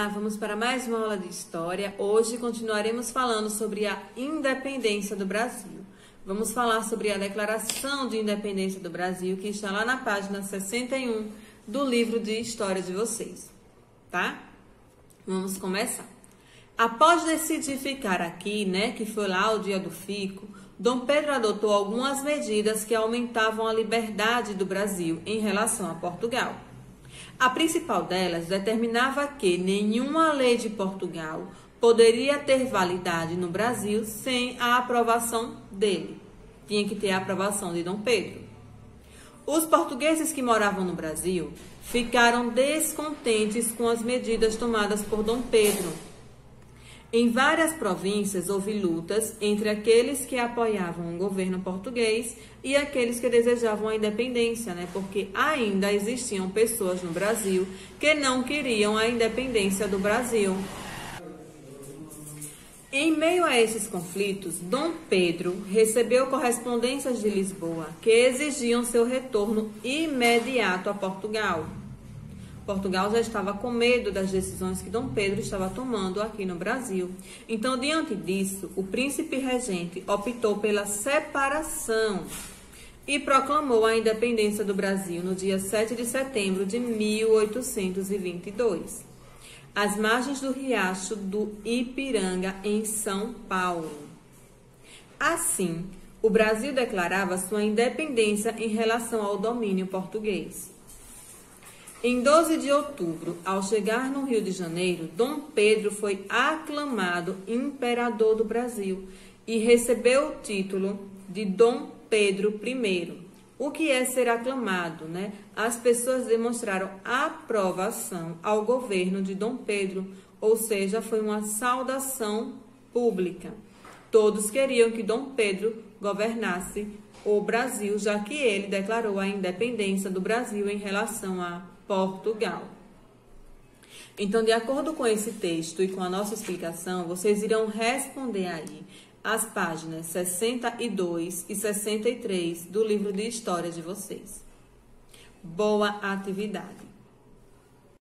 Olá, vamos para mais uma aula de História. Hoje continuaremos falando sobre a independência do Brasil. Vamos falar sobre a Declaração de Independência do Brasil, que está lá na página 61 do livro de História de vocês, tá? Vamos começar. Após decidir ficar aqui, que foi lá o dia do fico, Dom Pedro adotou algumas medidas que aumentavam a liberdade do Brasil em relação a Portugal. A principal delas determinava que nenhuma lei de Portugal poderia ter validade no Brasil sem a aprovação dele. Tinha que ter a aprovação de Dom Pedro. Os portugueses que moravam no Brasil ficaram descontentes com as medidas tomadas por Dom Pedro. Em várias províncias houve lutas entre aqueles que apoiavam o governo português e aqueles que desejavam a independência, porque ainda existiam pessoas no Brasil que não queriam a independência do Brasil. Em meio a esses conflitos, Dom Pedro recebeu correspondências de Lisboa que exigiam seu retorno imediato a Portugal. Portugal já estava com medo das decisões que Dom Pedro estava tomando aqui no Brasil. Então, diante disso, o príncipe regente optou pela separação e proclamou a independência do Brasil no dia 7 de setembro de 1822, às margens do riacho do Ipiranga, em São Paulo. Assim, o Brasil declarava sua independência em relação ao domínio português. Em 12 de outubro, ao chegar no Rio de Janeiro, Dom Pedro foi aclamado imperador do Brasil e recebeu o título de Dom Pedro I. O que é ser aclamado, As pessoas demonstraram aprovação ao governo de Dom Pedro, ou seja, foi uma saudação pública. Todos queriam que Dom Pedro governasse o Brasil, já que ele declarou a independência do Brasil em relação a Portugal. Então, de acordo com esse texto e com a nossa explicação, vocês irão responder aí as páginas 62 e 63 do livro de História de vocês. Boa atividade!